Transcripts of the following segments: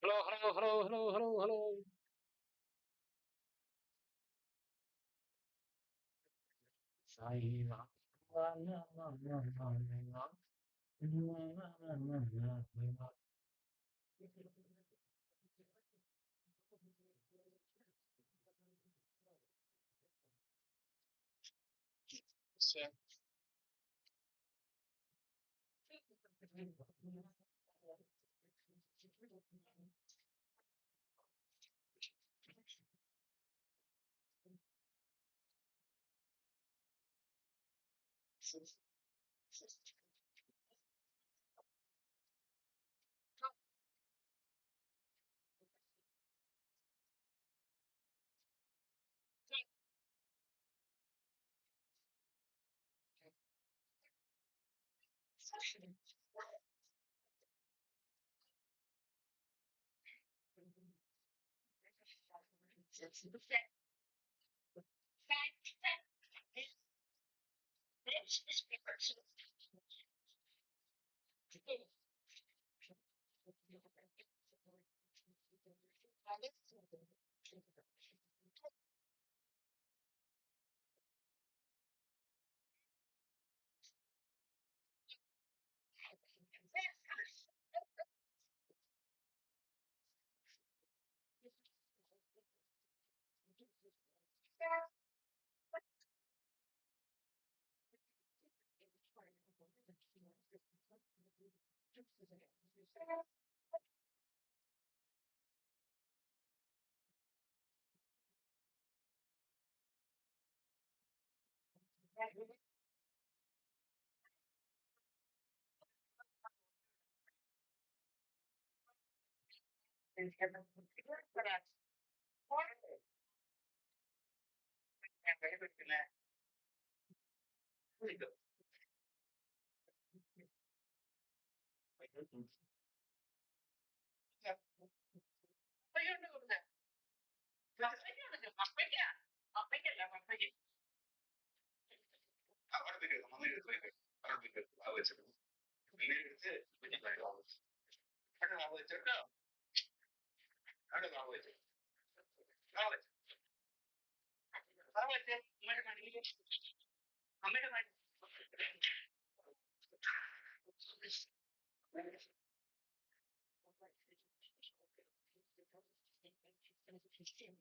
Hello, hello, hello, hello, hello, hello. Sai va.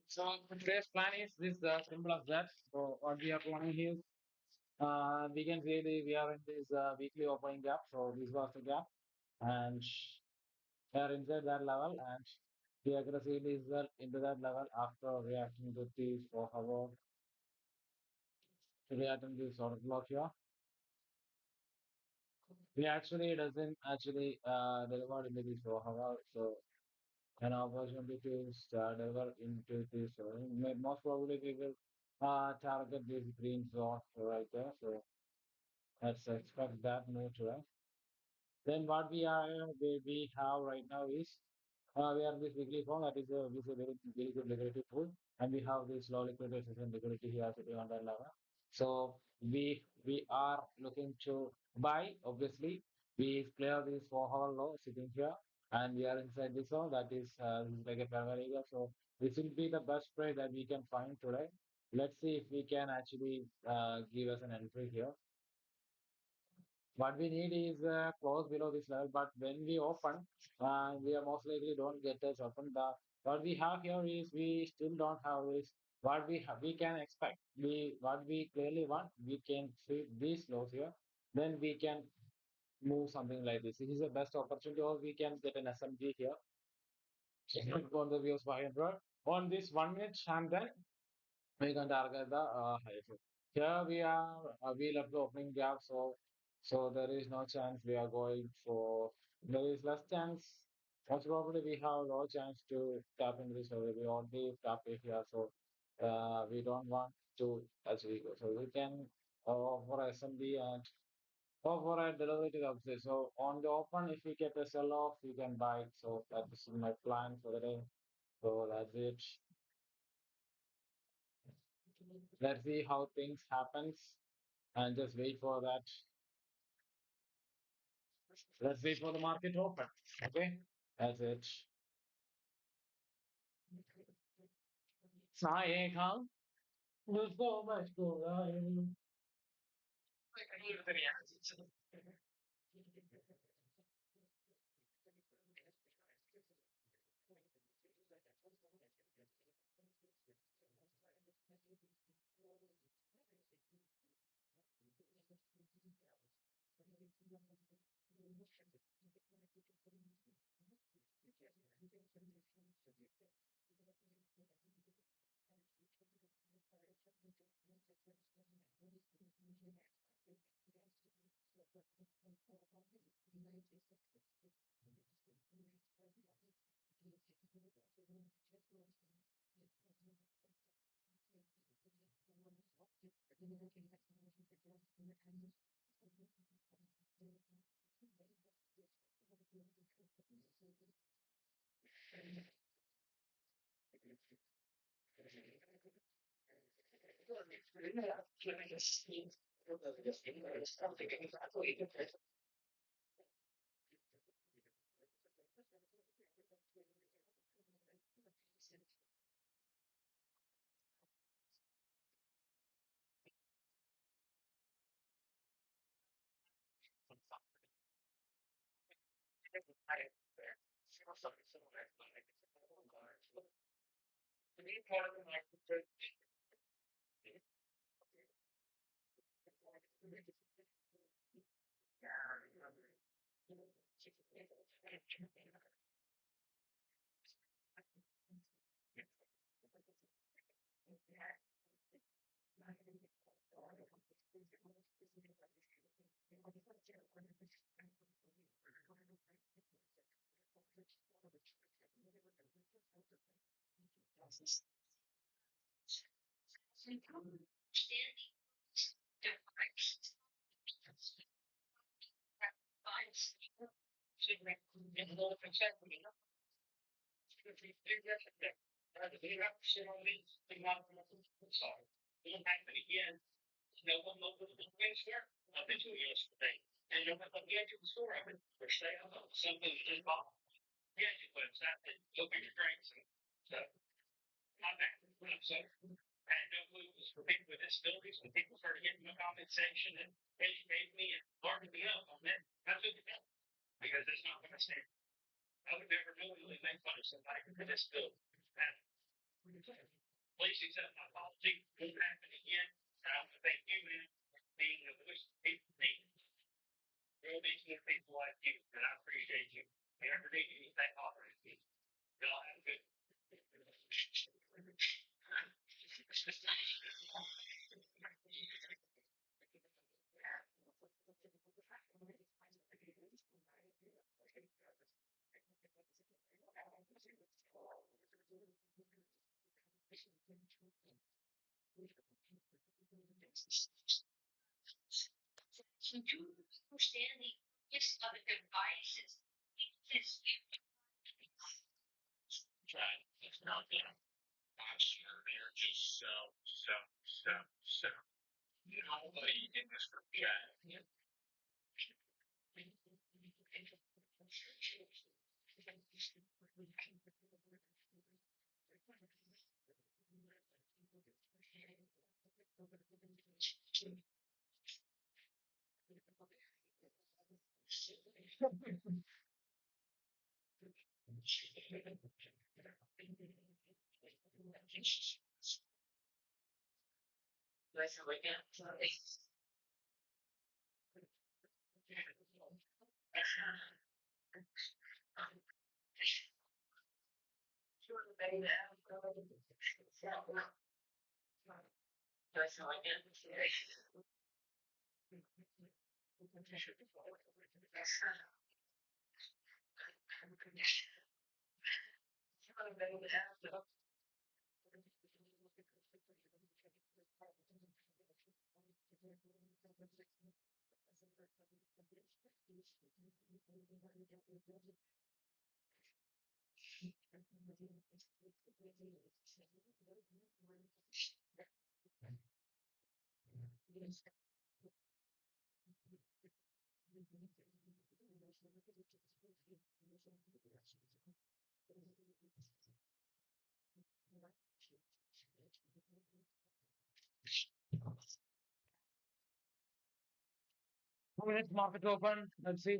So today's plan is this simple as that. So what we are planning here, we can see we are in this weekly opening gap. So this was the gap, and we are inside that level, and we aggressively is into that level after reacting to the 4 hour reacting to this order block here. We actually doesn't actually deliver into this 4 hour, so an opportunity to deliver into this. Most probably we will target this green zone right there. So let's expect that move to us. Then what we have right now is we are this weekly form that is a very good liquidity pool, and we have this low liquidity and liquidity here sitting on that level. So we are looking to buy. Obviously, we clear this 4 hour low sitting here, and we are inside this zone that is this is like a primary area. So this will be the best trade that we can find today. Let's see if we can actually give us an entry here. What we need is close below this level, but when we open, we are most likely don't get this open. What we have here is we still don't have is what we have. We can expect. What we clearly want, we can see these lows here. Then we can move something like this. This is the best opportunity, or we can get an SMG here. On the views 500 on this 1 minute, and then we can target the high. Here we are, we left the opening gap, so there is no chance we are going for, there is less chance. Most probably we have no chance to tap into this area. We already tap it here, so we don't want to actually go. So we can for SMB and for a delivery to the upside. So on the open, if we get a sell off, we can buy. So that is my plan for the day. So that's it. Let's see how things happens and just wait for that. Let's wait for the market to open. Okay, that's it. Hi, Ekal. There's so much going on. Let's market open. Let's see.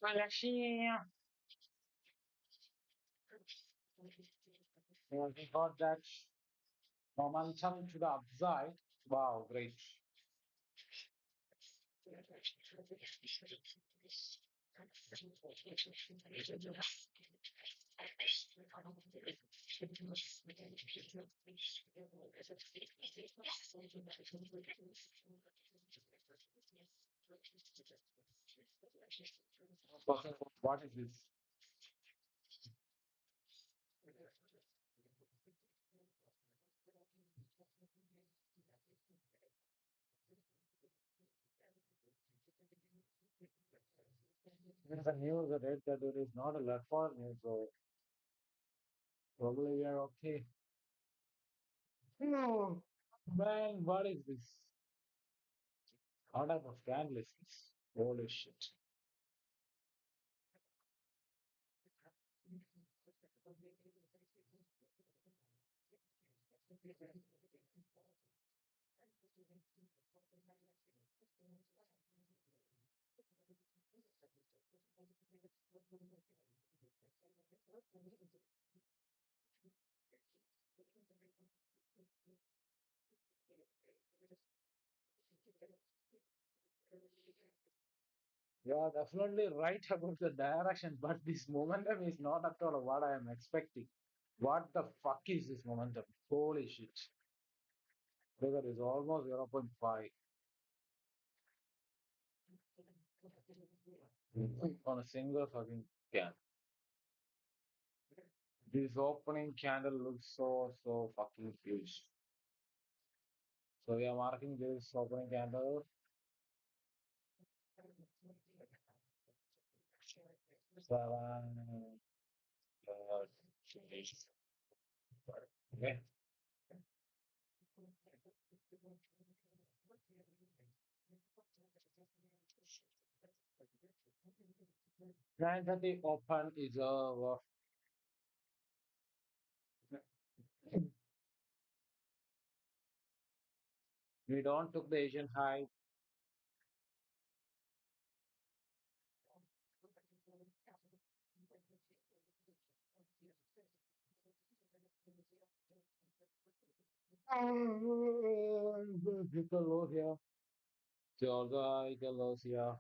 Well, actually, we got that momentum to the upside. Wow, great. What is this? It's a news that read that it is not a platform news, so probably we are okay. Hmm. Man, what is this? What type of candle is this? Holy shit. You are definitely right about the direction, but this momentum is not at all what I am expecting. What the fuck is this momentum? Holy shit. Figure is almost zero point 0.5 on a single fucking can. This opening candle looks so fucking huge. So we are marking this opening candle. Seven, eight. Okay. Granted, that the open is we don't took the Asian high. Hit the low here. Georgia hit the lows here.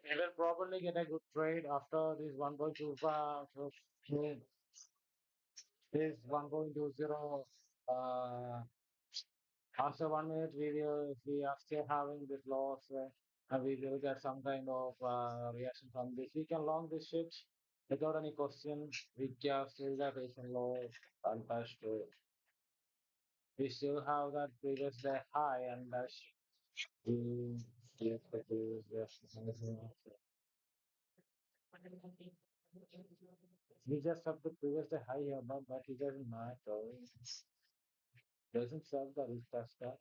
You will probably get a good trade after this 1.2 this 1.20. After 1 minute, we are still having this loss, and we will get some kind of reaction from this. We can long this shit without any question. We can still that is a low untouched. We still have that previous day high, and that's we yes, the previous day. We just have the previous day high here, but it doesn't matter. It doesn't serve the risk as that.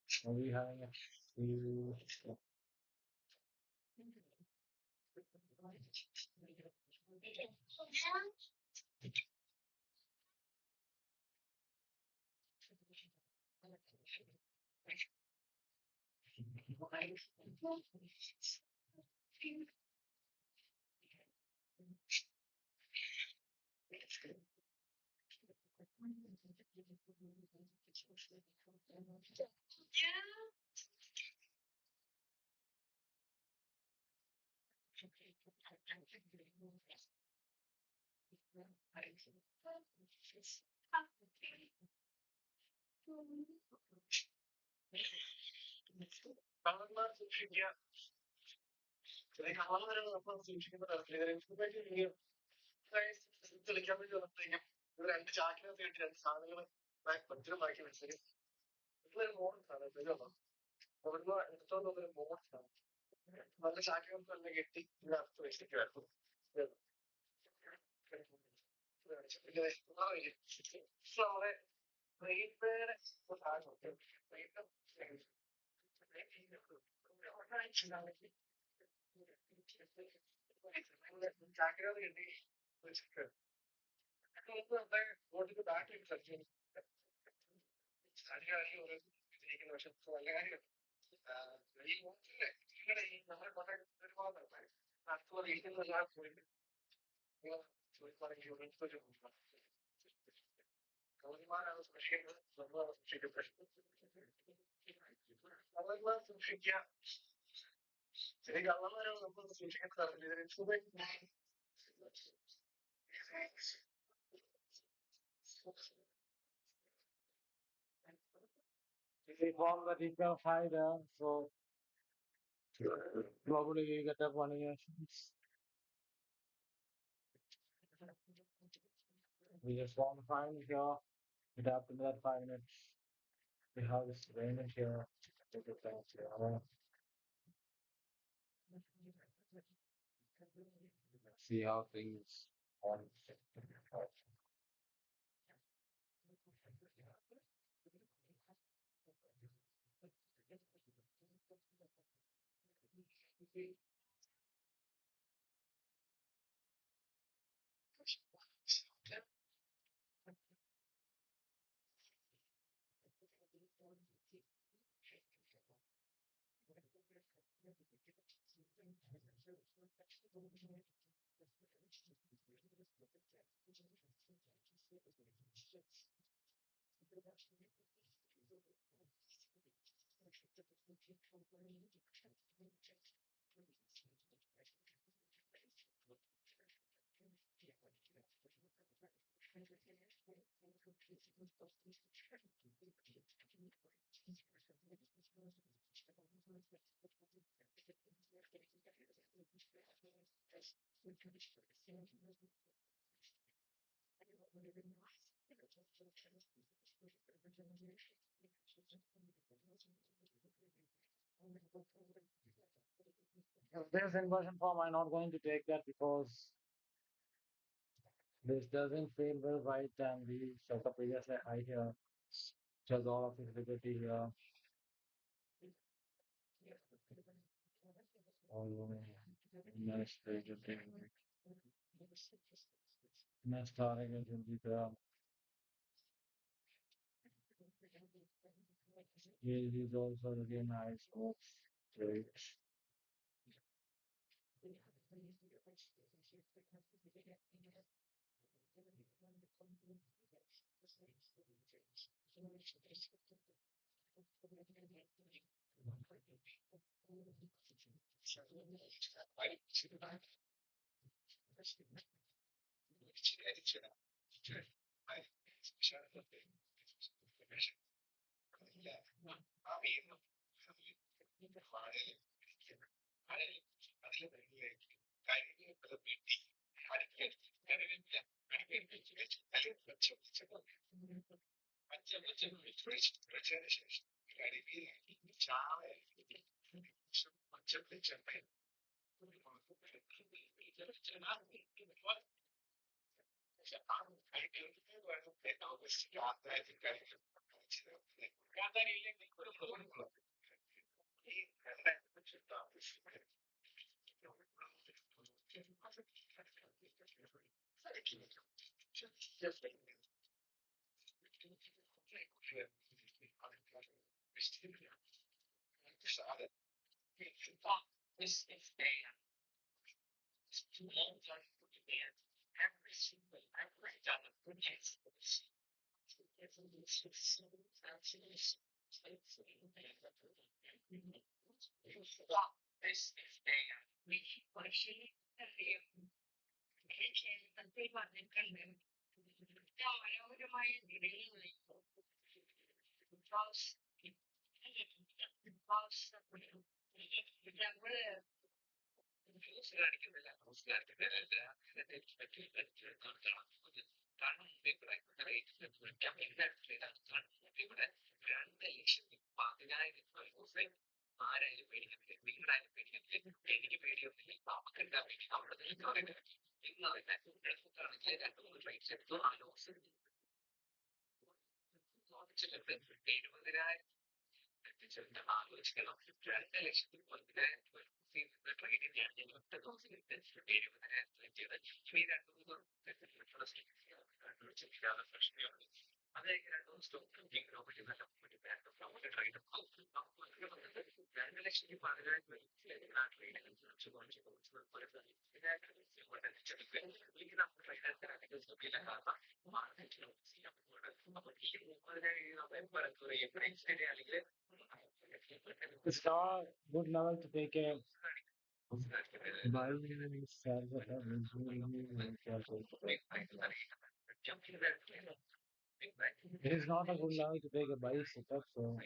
So we having a few. We form the equal high there, so probably we get a 1 year. We just form 5 minutes here. It happened that 5 minutes. We have this range here. Take it back here. See how things on. This inversion form, I'm not going to take that because this doesn't feel well right, and we set up previously high here, just all of his liberty here. Oh, nice agent, nice starting agent there. He's also really nice. Great. It's not good level to take a buy and sell the it is not a good level to take a buy setup, so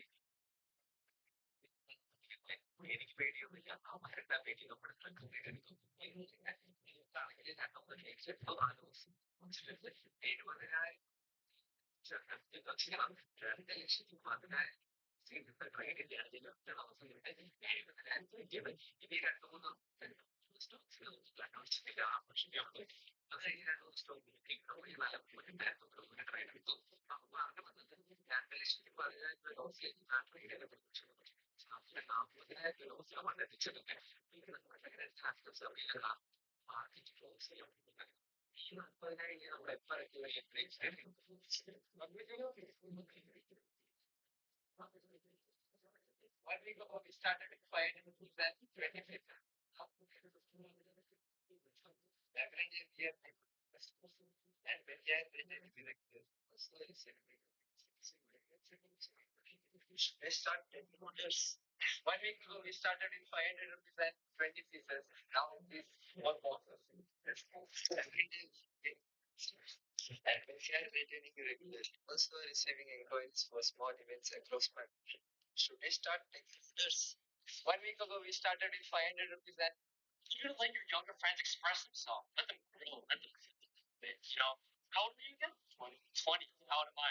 20. How am I?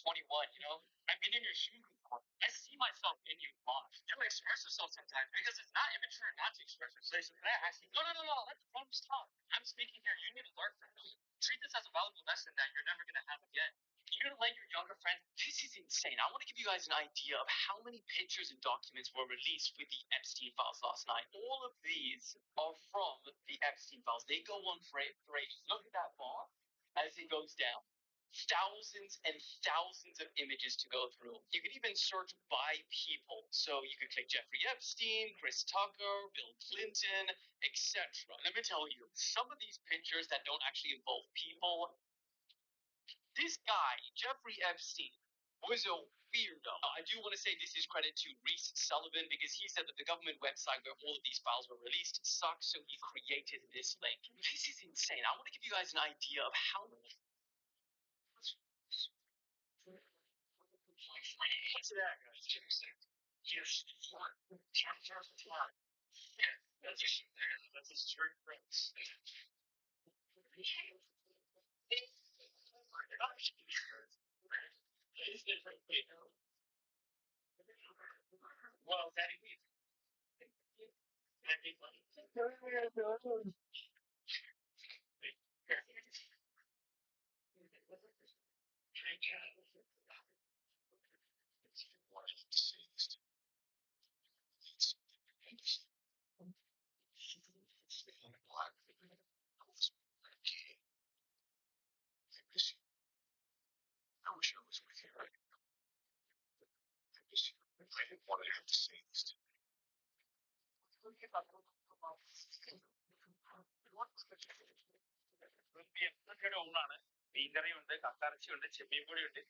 21, you know? I've been in your shoes before. I see myself in you, mom. You express yourself sometimes because it's not immature not to express yourself. So I ask you, no, let the drums talk. I'm speaking here. You need to learn from me. Treat this as a valuable lesson that you're never going to have again. You're going to let your younger friends. This is insane. I want to give you guys an idea of how many pictures and documents were released with the Epstein files last night. All of these are from the Epstein files. They go on for ages. Look at that bar as it goes down, thousands and thousands of images to go through. You could even search by people. So you could click Jeffrey Epstein, Chris Tucker, Bill Clinton, etc. Let me tell you, some of these pictures that don't actually involve people, this guy, Jeffrey Epstein, was a weirdo. I do want to say this is credit to Reese Sullivan because he said that the government website where all of these files were released sucks, so he created this link. This is insane. I want to give you guys an idea of how what's that, guys? Yes. That's his church friends. Well, that is I wish I was with you right now. I didn't want to have to say this to ഇതൊക്കെ ഒന്നാണ്. മീൻകറിയുണ്ട്, കക്കറച്ചിയുണ്ട്, ചെമ്മീൻ പൊടിയുണ്ട്,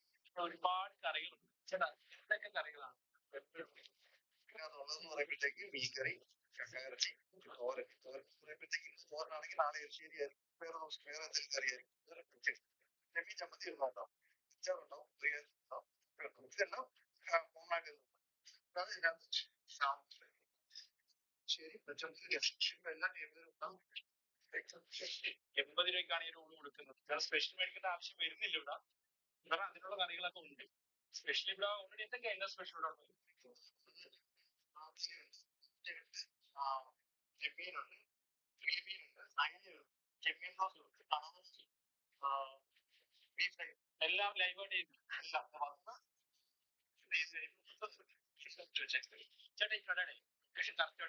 ഒരുപാട് കറികളുണ്ട്. ചേട്ടാ എന്തൊക്കെ കറികളാണ്? ഉള്ളതെന്ന് പറയുമ്പോഴത്തേക്ക് മീൻകറി, കക്കയിറച്ചി, തോരൻ. തോരൻ പറയുമ്പോഴത്തേക്ക് തോരനാണെങ്കിൽ നാളെ എരിശ്ശേരിയായിരിക്കും, വേറെ ദിവസം വേറെ എന്തെങ്കിലും കറിയായിരിക്കും. ചെമ്മീൻ ചമ്മന്തി ഉണ്ടാവും, അച്ചാറുണ്ടാവും, ഉണ്ടാവും, ഇതെല്ലാം ഉണ്ടാക്കുന്നത്. അത് ഇതിനകത്ത് ശരി എല്ലാ ടേബിളും ഉണ്ടാവും. 80 രൂപയ്ക്കാണ് ഈ റൂം കൊടുക്കുന്നത്. വേറെ സ്പെഷ്യൽ മേടിക്കേണ്ട ആവശ്യം വരുന്നില്ല ഇവിടെ. വേറെ അതിനുള്ള കറികളൊക്കെ ഉണ്ട്. സ്പെഷ്യൽ ഇവിടെ ഓൾറെഡി എന്തൊക്കെയാ എല്ലാ സ്പെഷ്യൽ ഇവിടെ ഉണ്ട്? ചെമ്മീനുണ്ട്, കിളിമീനുണ്ട്, അയിലുണ്ട്, ചെമ്മീൻ റോസ്റ്റ്, കണവസ്റ്റ്, ബീഫ് ഫ്രൈ, എല്ലാം ലൈവായിട്ട് ചെയ്യുന്നു. എല്ലാം വന്ന് ചേട്ടാ ഈ കടയുടെ ലൊക്കേഷൻ കറക്റ്റ്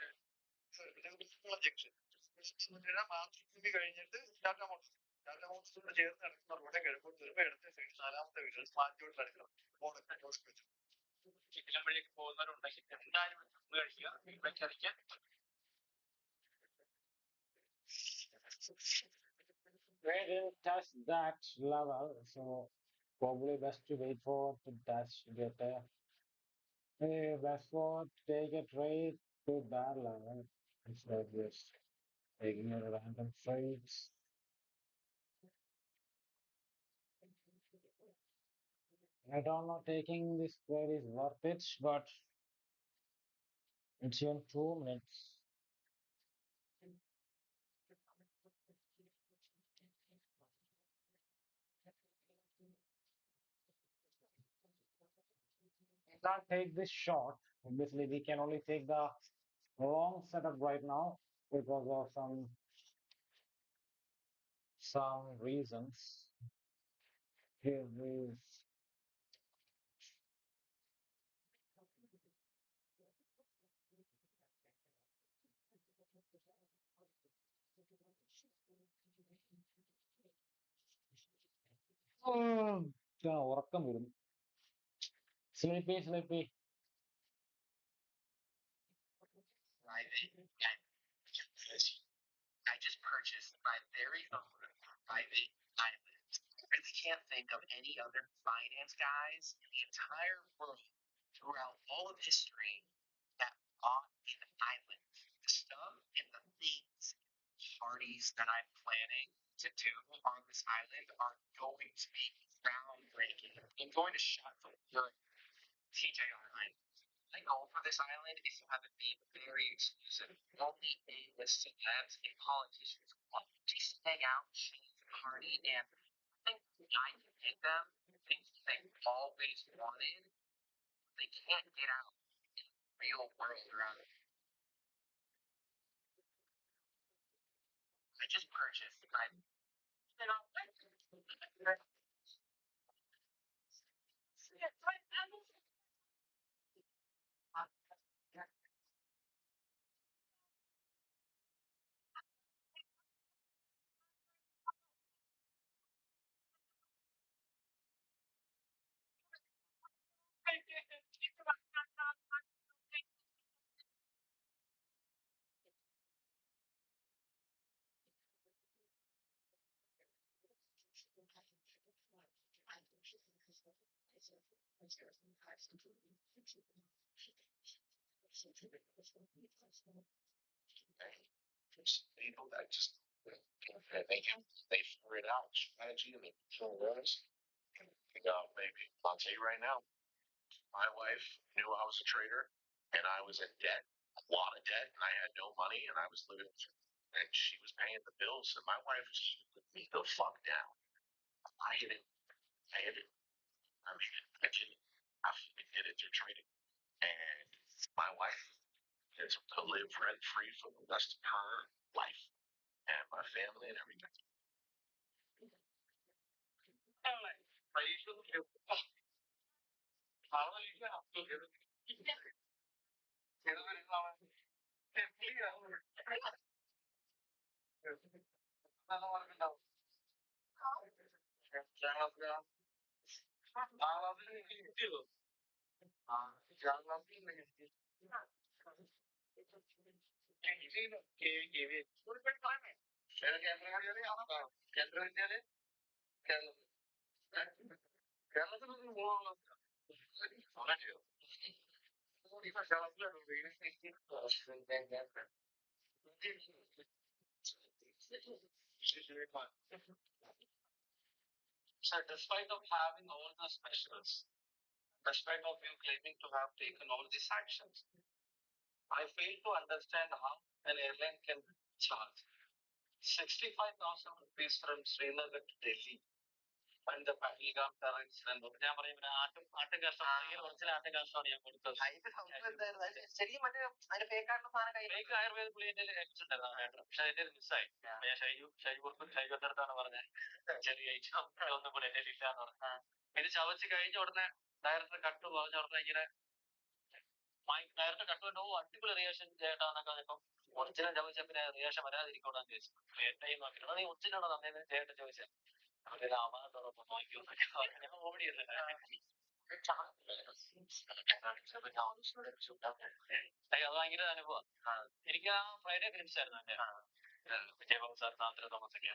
ജംഗ്ഷൻ കഴിഞ്ഞിട്ട് ടാറ്റ മോട്ടോഴ്സ്, ടാറ്റ മോട്ടോഴ്സിനോട് ചേർന്ന് കിടക്കുന്ന റോഡെ കിഴക്കോട്ട് വരുമ്പോൾ ഇടത്തെ സൈഡ് നാലാമത്തെ വീട്ടിൽ മാറ്റിയോട്ട് കിടക്കണം. ബോർഡൊക്കെ ടോസ്റ്റ് വെച്ചു ചിക്കൻ വഴിയൊക്കെ പോകുന്നവരുണ്ടെങ്കിൽ എന്തായാലും കഴിക്കുക, ഫീഡ്ബാക്ക് അറിയിക്കാൻ. We didn't touch that level, so probably best to wait for to touch get best for take a trade to that level instead of just taking a random trades. I don't know taking this trade is worth it, but it's in 2 minutes. We can't take this short. Obviously, we can only take the long setup right now because of some reasons. Here is ഉറക്കം വരുന്നു. Sleepy, sleepy. I just purchased my very own private island. I really can't think of any other finance guys in the entire world throughout all of history that bought an island. The stuff and the things, parties that I'm planning to do on this island are going to be groundbreaking. I'm going to shut your TJR line. My goal for this island is to have it be very exclusive. Only A-list celebs and politicians want to just hang out, chill, party, and think I can get them things they always wanted. They can't get out in the real world around it. I just purchased my, you know, people that just they figure it out strategy and they control those. You know, maybe I'll tell you right now. My wife knew I was a trader, and I was in debt, a lot of debt, and I had no money, and I was living, and she was paying the bills, and my wife was put me the fuck down. I hit it. I hit it. I mean, I did it. I did it to trading, and my wife gets to live rent free for the rest of her life and my family and everything. So, despite of having all the specialists, despite of you claiming to have taken all these actions, I fail to understand how an airline can charge 65,000 rupees from Srinagar to Delhi and the Pahalgam terror incident. ഞാൻ പറയും original ആട്ടുകാശമാണ് ഞാൻ കൊടുത്തത്. ശരിക്കും മറ്റേ അതിന് ഫേക്കായിട്ടുള്ള സാധനം fake Ayurveda പുള്ളിന്റെ കഴിച്ചിട്ടുണ്ടായിരുന്നു പക്ഷെ അതിന്റെ മിസ്സായി. ഞാൻ ഷൈജു അടുത്താണ് പറഞ്ഞത് ചെറിയ ഒന്നും കൂടെ എന്റെ ഇല്ല എന്ന് പറഞ്ഞു. ഇത് ചവച്ച് കഴിഞ്ഞ ഉടനെ ഡയറക്ടർ കട്ട് പറഞ്ഞ ഉടനെ ഇങ്ങനെ ഡയറക്ടർ കട്ട് കണ്ടോ അടിപൊളി റിയാക്ഷൻ ചേട്ടാന്നൊക്കെ ഇപ്പം ഒറിജിനൽ ചോദിച്ചാൽ പിന്നെ റിയാക്ഷൻ വരാതിരിക്കണമെന്ന് ചോദിച്ചു. എന്നെയും നോക്കിയിട്ട് നീ ഒറിജിനൽ ആണോ തന്നെ ചേട്ടൻ ചോദിച്ചത്. അവരുടെ അമാനത്തോടൊപ്പം നോക്കിയൊന്നൊക്കെ ഞാൻ ഓടിയത്. അത് ഭയങ്കര അനുഭവം. എനിക്ക് ആ ഫ്രൈഡേ ഫിലിംസായിരുന്നു എന്റെ വിജയബാബു സാർ സാന്ദ്ര തോമസ് ഒക്കെ.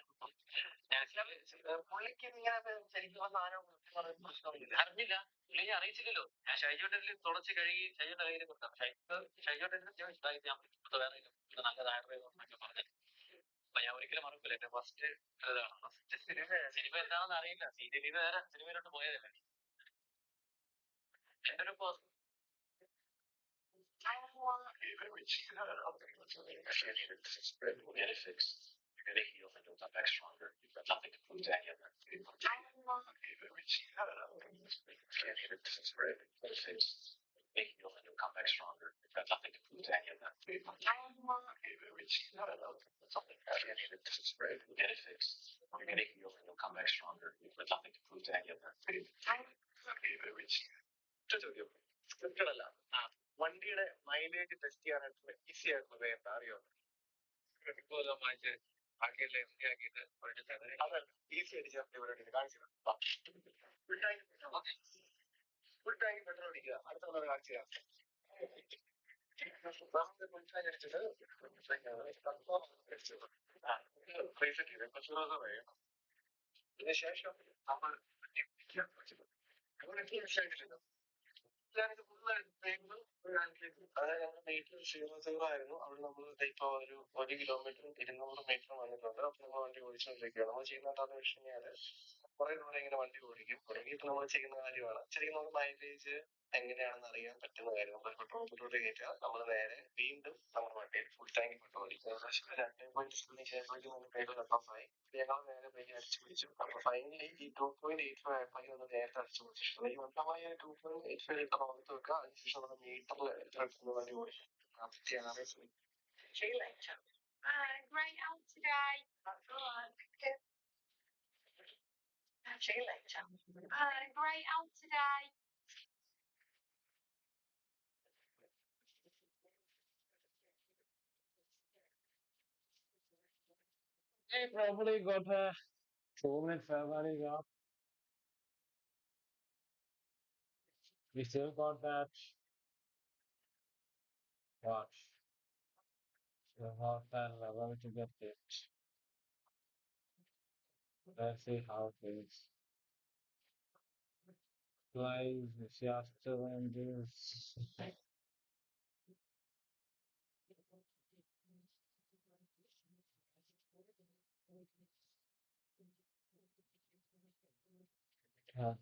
പുള്ളിക്ക് ഇങ്ങനെ ശരിക്കും അറിഞ്ഞില്ല. പുള്ളി അറിയിച്ചില്ലല്ലോ. ഞാൻ ഷൈജോട്ടിൽ തുടച്ച് കഴുകി ഷൈജോന്റെ കയ്യിൽ കൊടുത്തു. ഷൈജോട്ടിൽ ഞാൻ വേറെ നല്ലതായിട്ട് പറഞ്ഞു. അപ്പൊ ഞാൻ ഒരിക്കലും മറക്കില്ല. എന്റെ ഫസ്റ്റ് ഇതാണ്. ഫസ്റ്റ് സിനിമ എന്താണെന്ന് അറിയില്ല. സീരിയലിൽ വേറെ സിനിമയിലോട്ട് പോയതല്ലേ. എന്റെ ഒരു You're gonna heal and you'll come back stronger. You've got nothing to prove to any of them. Make heal and you'll come back stronger. You've got nothing to prove to any of them. Get it fixed. You're gonna heal and you'll come back stronger. You've got nothing to prove to any of them. സ്ക്രിപ്റ്റഡല്ല. വണ്ടിയുടെ mileage test ചെയ്യാനായിട്ടുള്ള easy ആയിട്ടുള്ള വേ എന്താ അറിയോ? ഇപ്പോൾ വാങ്ങിച്ച് ആക്കിയിട്ട് M D ആക്കിയിട്ട് അതല്ല ഈസി ആയിട്ട് ചേർത്ത് ഇവിടെ കാണിച്ചത്. ഫുൾ ടാങ്ക് പെട്രോൾ അടിക്കുക. അടുത്തുള്ള കാണിച്ചു തരാം. ഫുൾ ടാങ്ക് അടിച്ചിട്ട് റീസെറ്റ് ചെയ്ത് കുറച്ച് ദിവസം കഴിയും. ഇതിനുശേഷം നമ്മൾ ആയിട്ടില്ല. ഞാനിത് ഫുള്ളായിട്ട് അതായത് ഞങ്ങളുടെ മീറ്റർ 0 ആയിരുന്നു. അവിടെ നമ്മൾ ഇപ്പൊ ഒരു 1 കിലോമീറ്റർ 200 മീറ്റർ വന്നിട്ടുണ്ട്. അപ്പൊ നമ്മൾ വണ്ടി ഓടിച്ചുകൊണ്ടിരിക്കുകയാണ്. നമ്മൾ ചെയ്യുന്ന എന്താണെന്ന് വെച്ച് കഴിഞ്ഞാല് കുറെ ദൂരം ഇങ്ങനെ വണ്ടി ഓടിക്കും. തുടങ്ങിയിട്ട് നമ്മൾ ചെയ്യുന്ന കാര്യമാണ് ശരിക്കും നമുക്ക് മൈലേജ് എങ്ങനെയാണെന്ന് അറിയാൻ പറ്റുന്ന കാര്യം നമ്മൾ ടോപ്പിലോട്ട് കയറ്റുക, നമ്മൾ നേരെ വീണ്ടും നമ്മുടെ വണ്ടിയിൽ ഫുൾ ടാങ്ക് പെട്രോൾ അടിക്കുക. ഏകദേശം 2.3 ചെയ്യുമ്പോഴേക്കും നമുക്ക് പേര് കട്ട് ആയി. ഞങ്ങൾ നേരെ പയ്യെ അടിച്ചു പിടിച്ചു. അപ്പൊ ഫൈനലി ഈ 2.85 ആയപ്പോഴേക്കും ഒന്ന് നേരത്തെ അടിച്ചു പിടിച്ചിട്ടുണ്ട്. ഈ മൊത്തമായി 2.85 ലിറ്റർ ഓർത്ത് വെക്കുക. അതിനുശേഷം നമ്മൾ മീറ്ററിൽ എത്ര എടുക്കുന്ന വണ്ടി ഓടി 46. See you later. Great out today. That's all right. See you later. Great out today. They probably got a 2 minute Ferrari up. We still got that watch. Still got that level to get it. Let's see how it is. Guys, if you are still in this,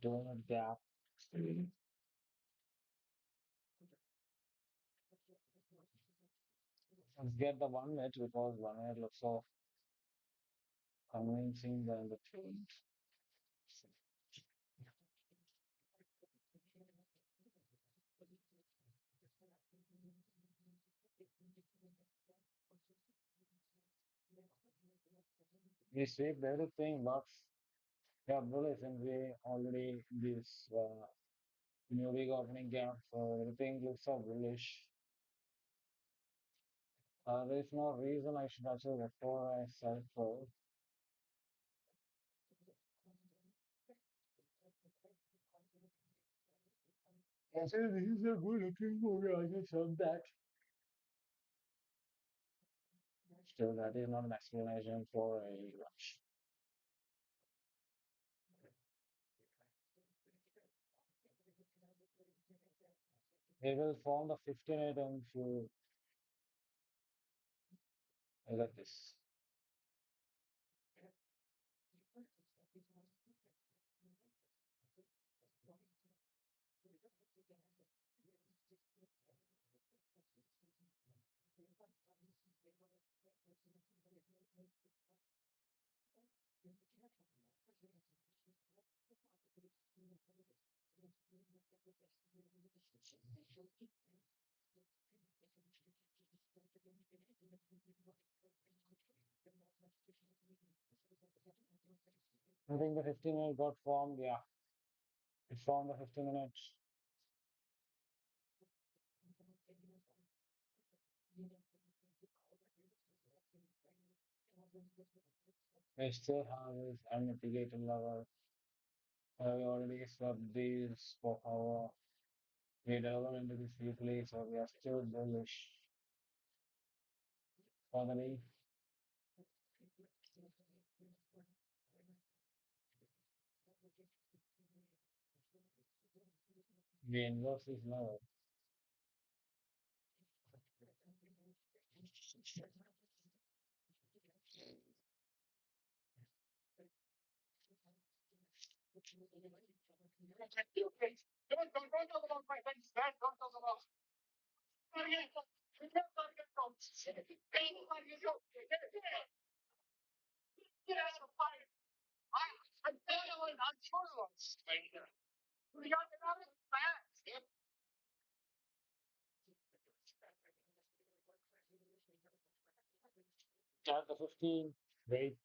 doing a gap. Let's get the 1 minute because 1 minute looks so convincing than the 2 minute. We sweep everything, but yeah, bullish, and we already this new week opening gap, so everything looks so bullish. There's no reason I should actually refer I sell for. Actually, this is a good looking movie. I just hope that. Still, that is not an explanation for a rush. They will form the 15 items you like this. I think the 15 minute got formed, yeah. It formed the 15 minutes. We still have this unmitigated level. We already swept these for our we delve into this weekly, so we are still bullish. Finally, the inverse is lower. At the 15, wait.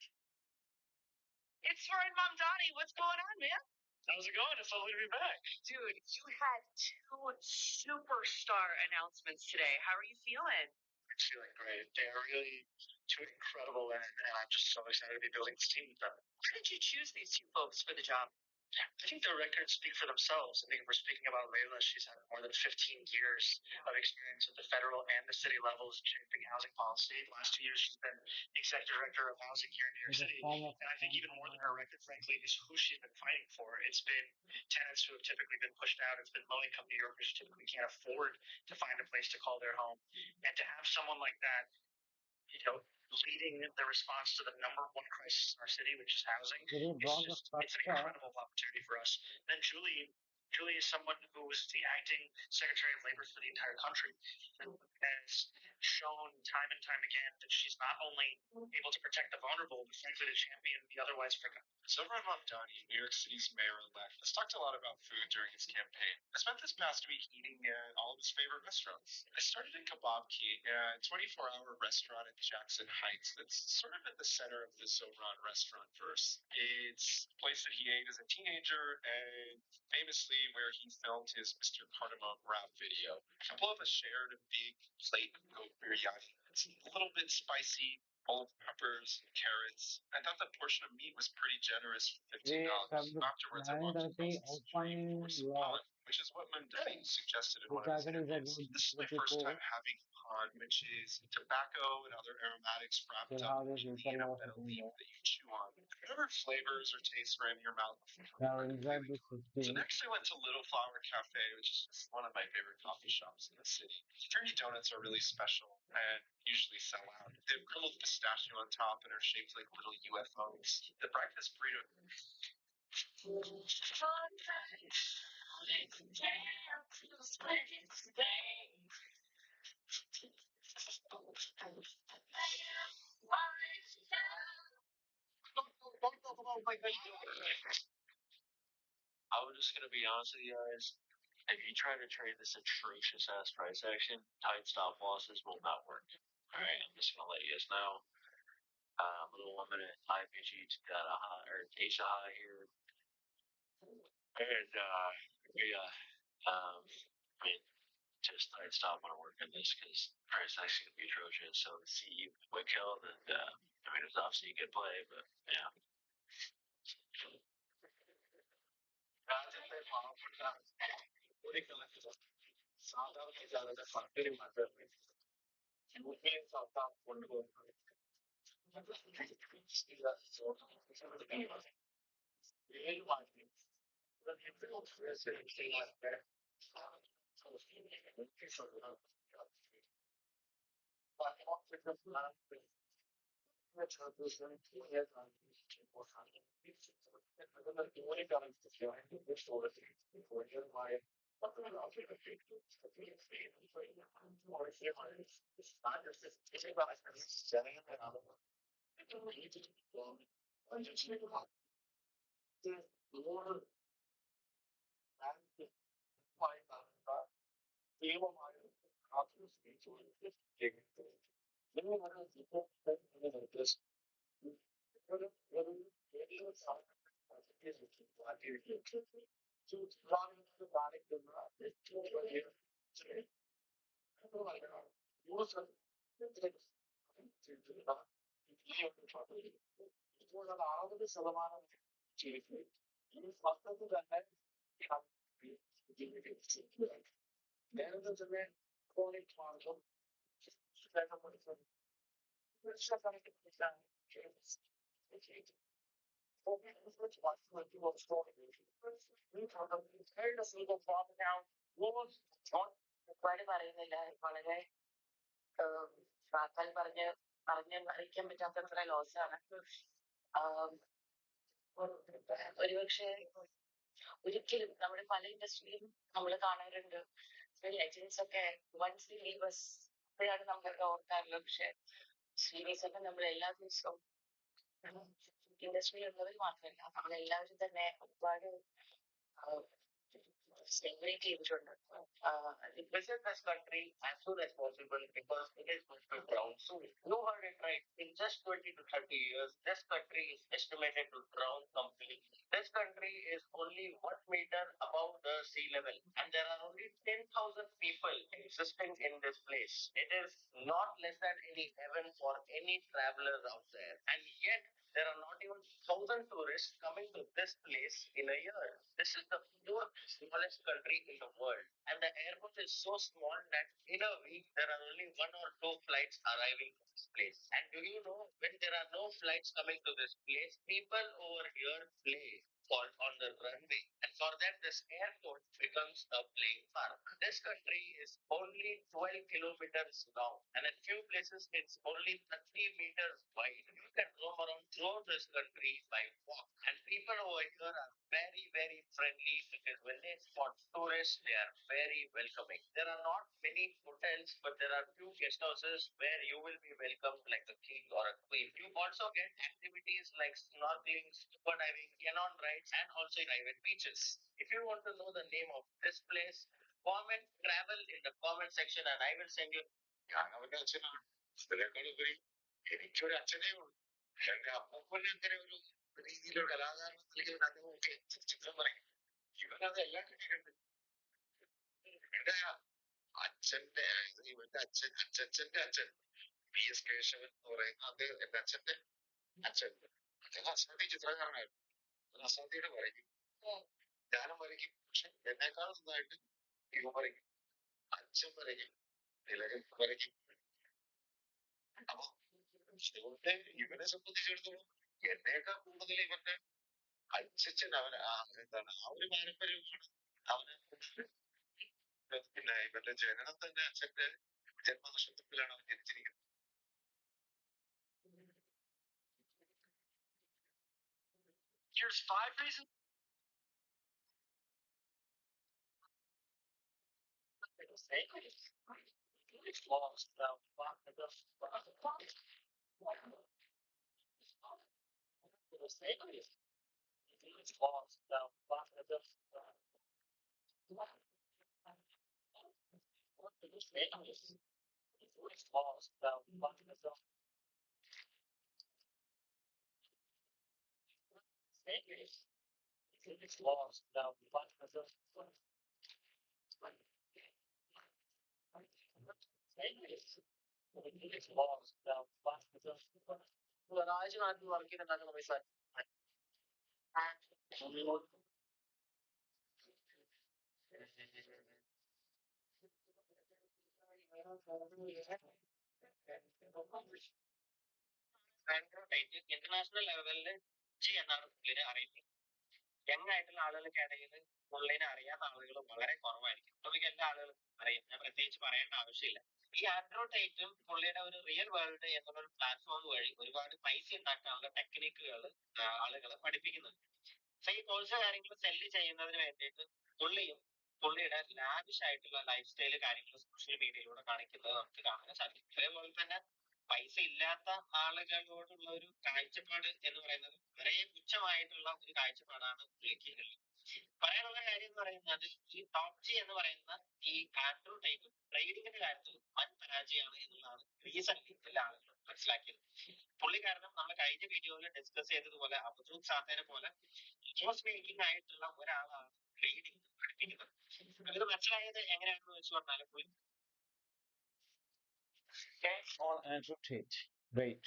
It's Fred Mom Donnie. What's going on, man? How's it going? It's lovely to be back. Dude, you had two superstar announcements today. How are you feeling? I'm feeling great. They are really two incredible women, and I'm just so excited to be building this team with them. Why did you choose these two folks for the job? I think the records speak for themselves. I think if we're speaking about Layla, she's had more than 15 years of experience at the federal and the city levels shaping housing policy. The last 2 years, she's been executive director of housing here in New York City. And I think even more than her record, frankly, is who she's been fighting for. It's been tenants who have typically been pushed out. It's been low income New Yorkers who typically can't afford to find a place to call their home. And to have someone like that, you know, leading the response to the number one crisis in our city, which is housing, it's an incredible opportunity for us. And then Julie Julie is someone who was the acting Secretary of Labor for the entire country and has shown time and time again that she's not only able to protect the vulnerable, but frankly to champion the otherwise forgotten. Zohran Mamdani, New York City's mayor-elect, has talked a lot about food during his campaign. I spent this past week eating at all of his favorite restaurants. I started at Kebab King, a 24-hour restaurant in Jackson Heights that's sort of at the center of the Zohran restaurant verse. It's a place that he ate as a teenager and famously where he filmed his Mr. Cardamom rap video. A couple of us shared a big plate of goat biryani. It's a little bit spicy, full of peppers and carrots. I thought the portion of meat was pretty generous for We $15. Afterwards, I walked across currently the street open for some lot. pan, which is what Mandani suggested in This one of his actually is a interviews. good This is my good first time report. having pan, which is tobacco and other aromatics wrapped Still up have this neatly little in a loss metal in leaf there. that you chew on. Whatever flavors or tastes were in your mouth Now are inside completely this gone. So 15. next I went to Little Flower Cafe, which is just one of my favorite coffee shops in the city. Dirty donuts are really special and usually sell out. They have grilled pistachio on top and are shaped like little UFOs. The breakfast burrito. I was just gonna be honest with you guys. If you try to trade this atrocious ass price action, tight stop losses will not work. All right, I'm just gonna let you guys know. Little 1 minute IPG got a high or Asia high here, and yeah, I mean, just tight stop want to work on this because price action can be atrocious. So see quick held, and I mean it's obviously a good play, but yeah. ഒരുപാട് പറയുന്നില്ല വളരെ വാക്കാൽ പറഞ്ഞ് അറിയിക്കാൻ പറ്റാത്തത്ര ലോസാണ്. ഒരുപക്ഷെ ഒരിക്കലും നമ്മുടെ പല ഇൻഡസ്ട്രിയിലും നമ്മൾ കാണാറുണ്ട് ലെജൻസ് ഒക്കെ വൺസ് ലീവ് അസ് അപ്പോഴാണ് നമ്മളൊക്കെ ഓർക്കാറുള്ളത്. പക്ഷെ സീരീസ് ഒക്കെ നമ്മൾ എല്ലാ ദിവസവും ഇൻഡസ്ട്രിയിലുള്ളവർ മാത്രമല്ല നമ്മളെല്ലാവരും തന്നെ ഒരുപാട് stimulate ചെയ്തിട്ടുണ്ട്. Visit this country as soon as possible because it is going to drown soon. You heard it right. In just 20 to 30 years, this country is estimated to drown completely. This country is only 1 meter above the sea level, and there are only 10,000 people existing in this place. It is not less than any heaven for any traveler out there, and yet there are not even 1,000 tourists coming to this place in a year. This is the fourth smallest country in the world, and the airport is so small that in a week there are only 1 or 2 flights arriving to this place. And do you know when there are no flights coming to this place, people over here play on the runway, and For them, this airport becomes a playing park. This country is only 12 kilometers long, and in few places it's only 30 meters wide. You can roam around throughout this country by walk. And people over here are very, very friendly because when they spot tourists, they are very welcoming. There are not many hotels, but there are few guest houses where you will be welcomed like a king or a queen. You also get activities like snorkeling, scuba diving, cannon rides, and also private beaches. If you want to know the name of this place, comment travel in the comment section and I will send you. ഞാൻ അവന്റെ അച്ഛനാണ് ഇതിനേക്കാളുപരി എനിക്കൊരു അച്ഛനേ ഉള്ളൂ എന്റെ അപ്പൂപ്പനെ അങ്ങനെ ഒരു രീതിയിലൊരു കലാകാരൻ നൽകിയത് അദ്ദേഹമൊക്കെ ചിത്രം പറയും ഇവനതെല്ലാം കിട്ടിയിട്ടുണ്ട് എന്റെ അച്ഛന്റെ ഇവന്റെ അച്ഛന്റെ അച്ഛൻ പി എസ് കേശവൻ എന്ന് പറയുന്ന അദ്ദേഹം എന്റെ അച്ഛന്റെ അച്ഛൻ അദ്ദേഹം അസാധ്യ ചിത്രകാരനായിരുന്നു അസാധ്യയുടെ വരയ്ക്കും ഞാനും വരയ്ക്കും പക്ഷെ എന്നെക്കാൾ നന്നായിട്ട് ഇവ വരയ്ക്കും അച്ഛൻ വരയ്ക്കും തിലകൻ വരയ്ക്കും അപ്പൊ ഇവന്റെ ഇവനെ സംബന്ധിച്ചിടത്തോളം എന്നേക്കാൾ കൂടുതൽ ഇവന്റെ അച്ഛൻ അവൻ എന്താണ് ആ ഒരു പാരമ്പര്യമാണ് അവന് പിന്നെ ഇവന്റെ ജനനം തന്നെ അച്ഛന്റെ ജന്മനക്ഷത്രത്തിലാണ് അവൻ ജനിച്ചിരിക്കുന്നത്. Here's five reasons. It's lost. It's lost. It's lost. It's lost. It's lost. രാജ്യനാട്ടിൽ വർക്ക് ചെയ്തിട്ടുണ്ടാക്കുന്ന പൈസ ഇന്റർനാഷണൽ ലെവലിൽ എന്നാണ് പുള്ളിനെ അറിയുന്നത്. യങ് ആയിട്ടുള്ള ആളുകൾക്ക് ഇടയിൽ പുള്ളിനെ അറിയാത്ത ആളുകൾ വളരെ കുറവായിരിക്കും. പുള്ളിക്ക് എല്ലാ ആളുകളും അറിയാം. ഞാൻ പ്രത്യേകിച്ച് പറയേണ്ട ആവശ്യമില്ല. ഈ ആൻഡ്രോ ടൈറ്റും പുള്ളിയുടെ ഒരു റിയൽ വേൾഡ് എന്നുള്ള ഒരു പ്ലാറ്റ്ഫോം വഴി ഒരുപാട് പൈസ ഉണ്ടാക്കാനുള്ള ടെക്നിക്കുകൾ ആളുകളെ പഠിപ്പിക്കുന്നുണ്ട്. പക്ഷെ ഈ കോഴ്സ് കാര്യങ്ങൾ സെല്ല് ചെയ്യുന്നതിന് വേണ്ടിയിട്ട് പുള്ളിയും പുള്ളിയുടെ ലാവിഷ് ആയിട്ടുള്ള ലൈഫ് സ്റ്റൈല് കാര്യങ്ങൾ സോഷ്യൽ മീഡിയയിലൂടെ കാണിക്കുന്നത് നമുക്ക് കാണാൻ സാധിക്കും. അതേപോലെ തന്നെ പൈസ ഇല്ലാത്ത ആളുകളോടുള്ള ഒരു കാഴ്ചപ്പാട് എന്ന് പറയുന്നത് വളരെ തുച്ഛമായിട്ടുള്ള ഒരു കാഴ്ചപ്പാടാണ് പുള്ളിക്ക് ഉള്ളത്. പറയാനുള്ള കാര്യം എന്ന് പറയുന്നത് ഈ ടോപ്പ് ജി എന്ന് പറയുന്ന ഈ ആൻഡ്രോ ടൈപ്പ് ട്രേഡിങ്ങിന്റെ കാര്യത്തിൽ വൻ പരാജയമാണ് എന്നുള്ളതാണ് റീസെന്റ് എല്ലാ ആളുകളും മനസ്സിലാക്കിയത്. പുള്ളി കാരണം നമ്മൾ കഴിഞ്ഞ വീഡിയോയിൽ ഡിസ്കസ് ചെയ്തതുപോലെ അബ്ദുൽ സാത്തേനെ പോലെ ലോസ് മേക്കിംഗ് ആയിട്ടുള്ള ഒരാളാണ് ട്രേഡിംഗ് പഠിപ്പിക്കുന്നത്. ഇത് മനസ്സിലായത് എങ്ങനെയാണെന്ന് വെച്ച് പറഞ്ഞാൽ പുള്ളി On Andrew Tate. Great.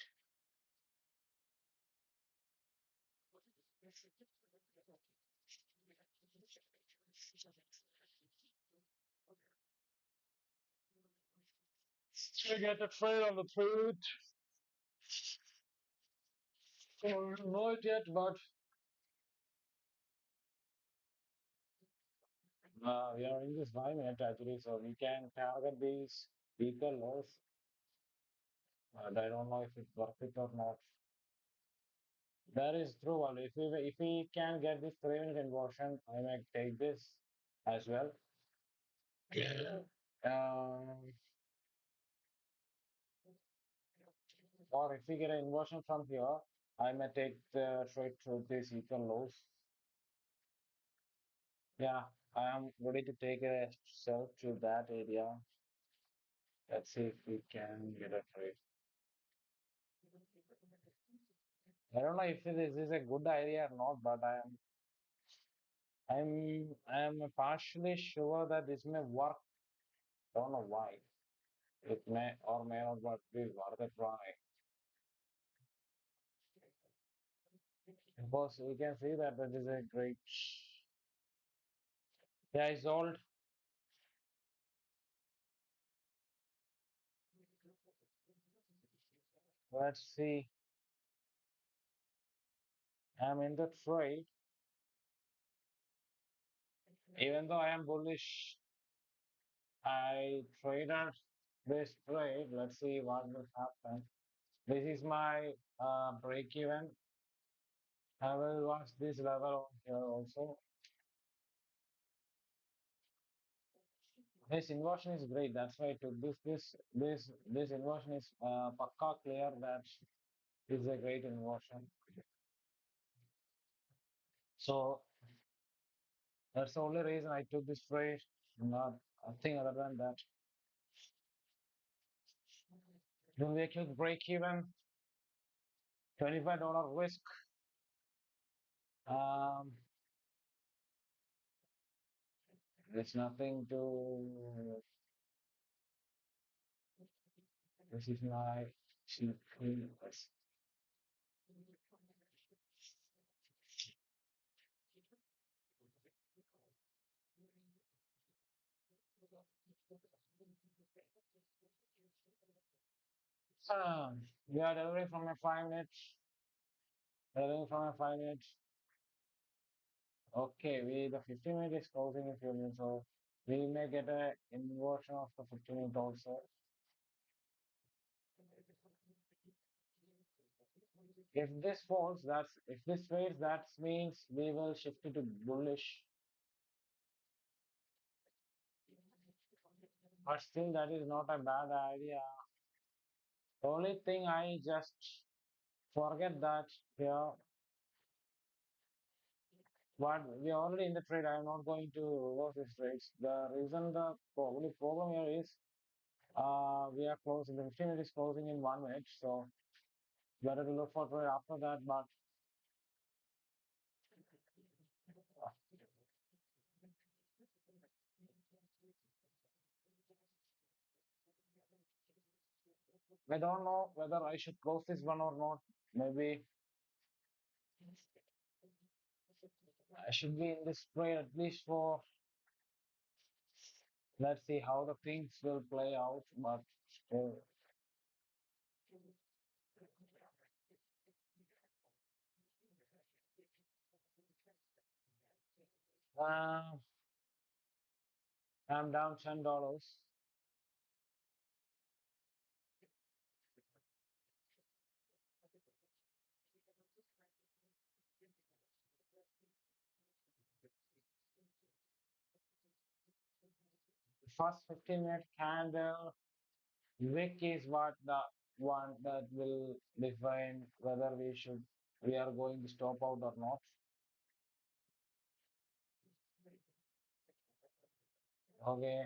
You get a trade on the food. Not yet, but we are in this 5 minute actually, so we can target these weaker lows. But I don't know if it's worth it or not. That is true. Well, if we can get this 3 minute inversion, I might take this as well. Yeah. Or if we get an inversion from here, I may take the trade through these equal lows. Yeah, I am ready to take a sell to that area. Let's see if we can get a trade. I don't know if this is a good idea or not, but I'm partially sure that this may work. Don't know why. It may or may not be worth a try. Because we can see that this is a great. Yeah, it's old. Let's see. I'm in the trade. Even though I am bullish, I traded this trade. Let's see what will happen. This is my break even. I will watch this level on here also. This inversion is great. That's why I took this inversion is pakka clear that is a great inversion. So that's the only reason I took this trade. Not nothing other than that. Then we quick break even, $25 risk. Um, there's nothing to. This is my CP. We are delivering from a 5 minutes. Delivering from a 5 minutes. Okay, we the 50 minute is closing in few minutes, so we may get a inversion of the 50 minute also. If this falls, that's if this fails, that means we will shift it to bullish. But still, that is not a bad idea. The only thing I just forget that here, but we are already in the trade. I am not going to reverse this trades. The reason the only problem here is we are closing. The 15 minute is closing in 1 minute, so better to look for trade after that. But I don't know whether I should close this one or not. Maybe I should be in this trade at least for. Let's see how the things will play out. But still, uh, I'm down $10. First 15-minute candle wick is what the one that will define whether we are going to stop out or not. Okay,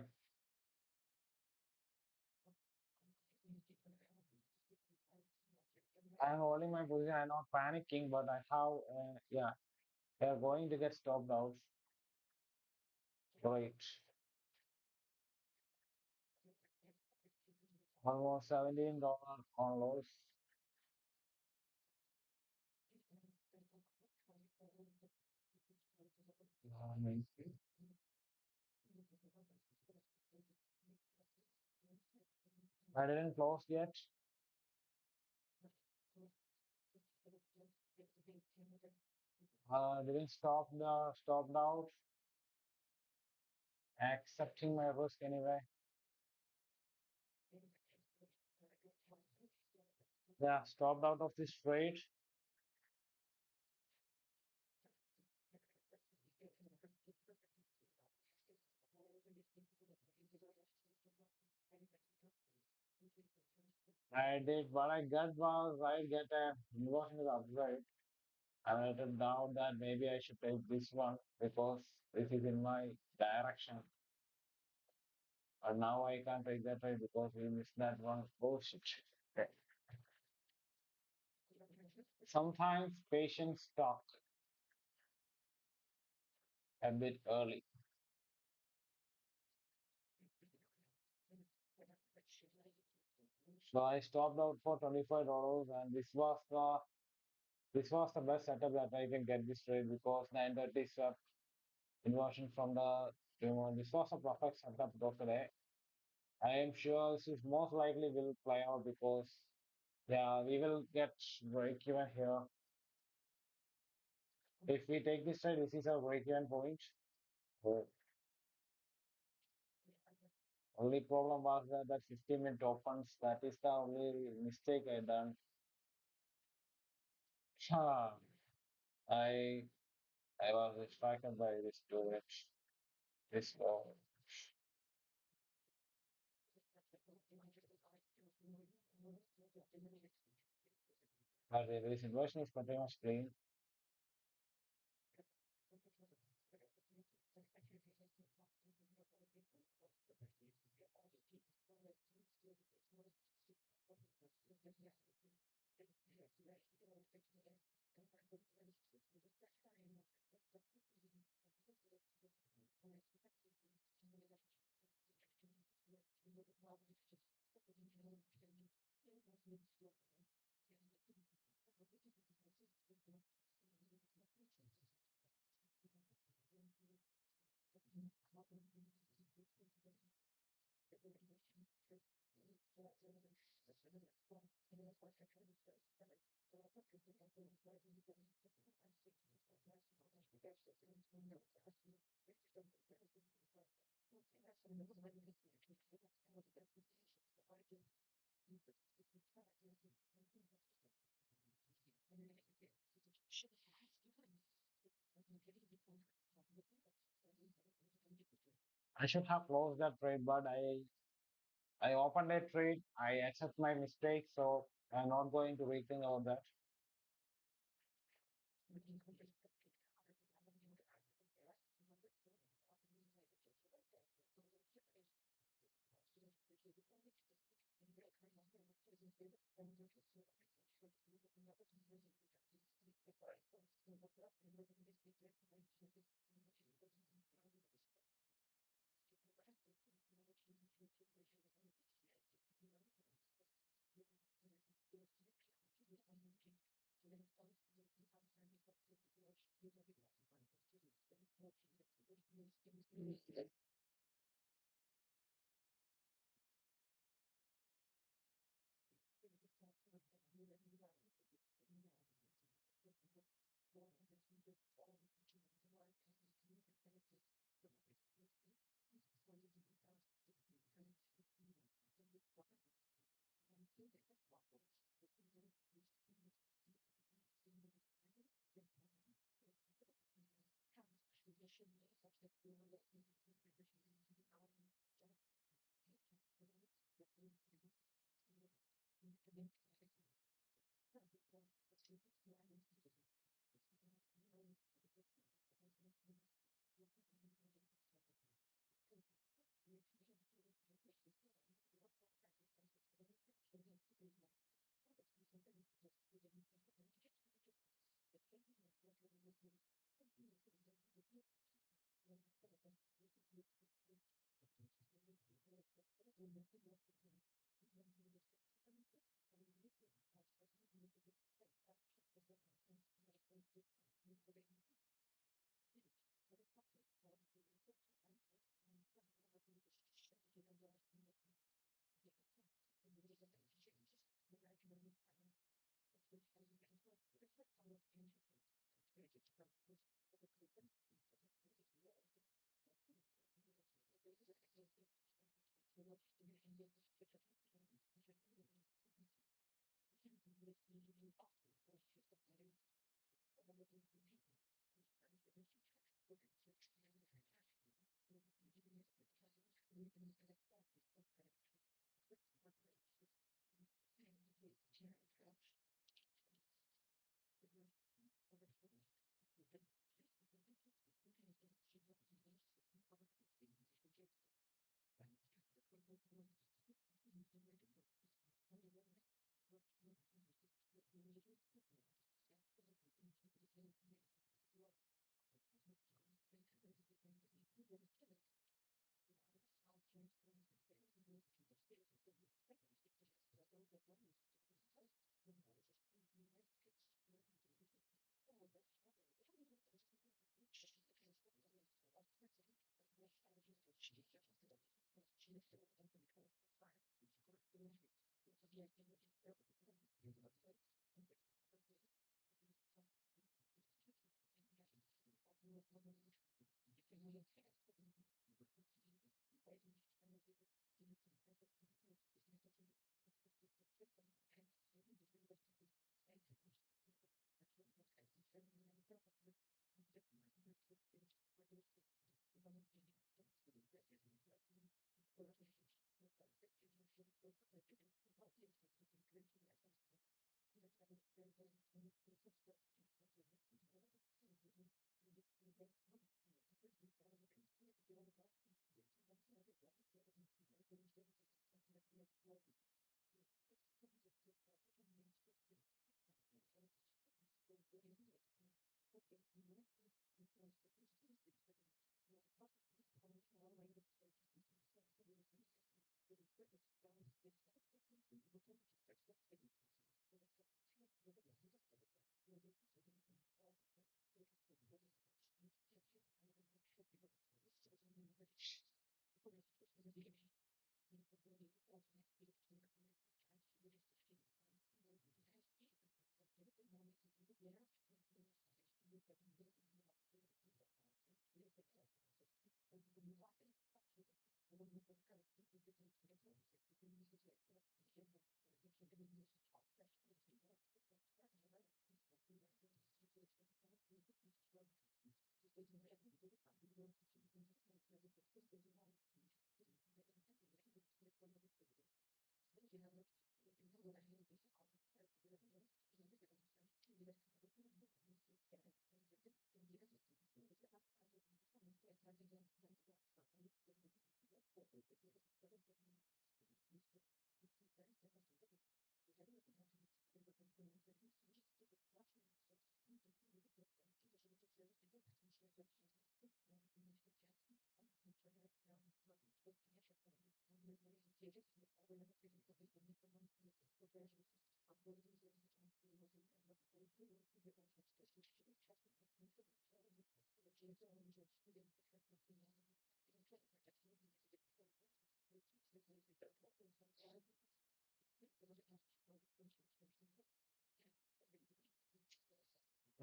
I'm holding my position. I'm not panicking, but I have yeah, they are going to get stopped out. Great. Almost $17 on loss. Um, I didn't close yet. Didn't stopped out. Accepting my risk anyway. Yeah, stopped out of this trade. I did what I got was I get a inversion to the upside. I wrote down that maybe I should take this one because this is in my direction. But now I can't take that trade because we missed that one. Bullshit. Okay. Sometimes patients talk a bit early. So I stopped out for $25 and this was the best setup that I can get this trade because 930 swept inversion from the remote. This was a perfect setup of today. I am sure this is most likely will play out because yeah, we will get break even here. If we take this trade, this is a break even point. Oh. Only problem was that 15-minute opens. That is the only mistake I done. I I was distracted by this storage. This but this inversion is pretty much clean. I should have closed that trade, but I opened a trade. I accept my mistake, so I'm not going to rethink about that.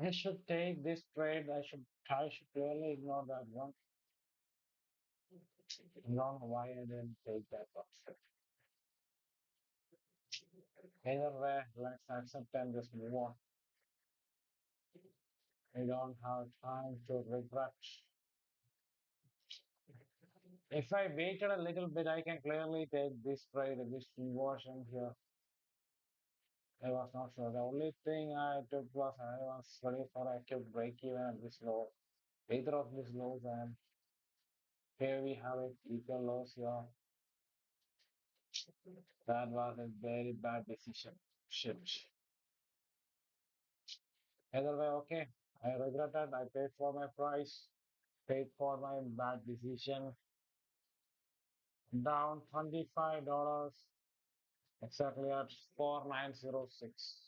I should take this trade. I should clearly ignore that one. I don't know why I didn't take that option. Either way, let's accept and just move on. I don't have time to regret. If I waited a little bit, I can clearly take this trade, this inversion here. I was not sure. The only thing I took was I was ready for active break even at this low. Either of these lows, and here we have it, equal lows here. That was a very bad decision. Shit. Either way, okay. I regretted. I paid for my price, paid for my bad decision. Down $25, exactly at 4906.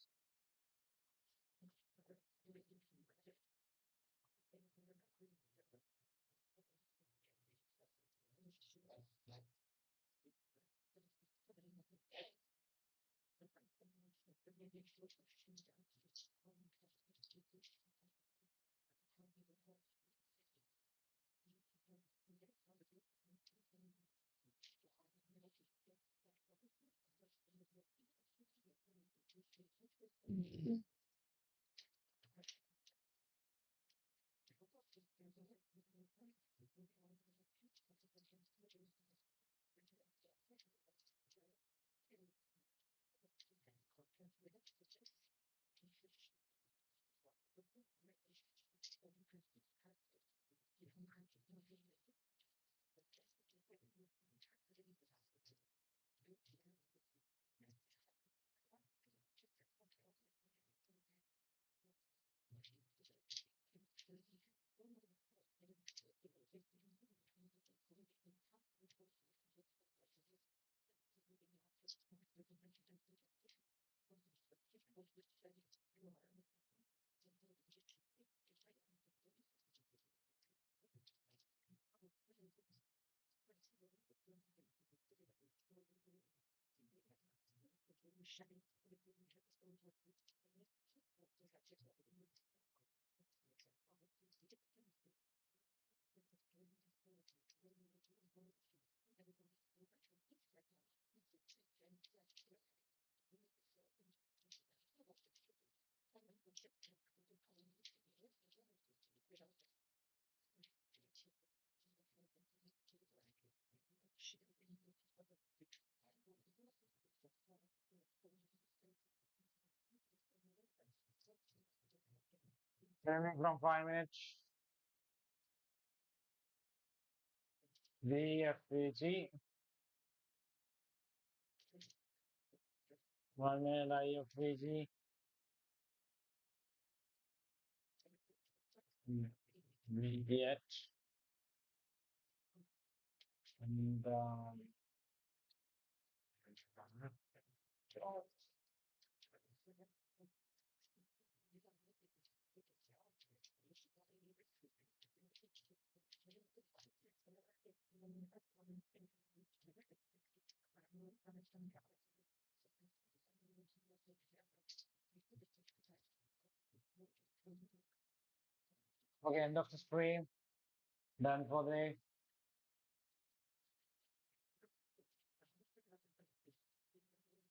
Coming from 5 minutes, VFVG, 1 minute IFVG, VH, and okay, end of the stream. Done for the day.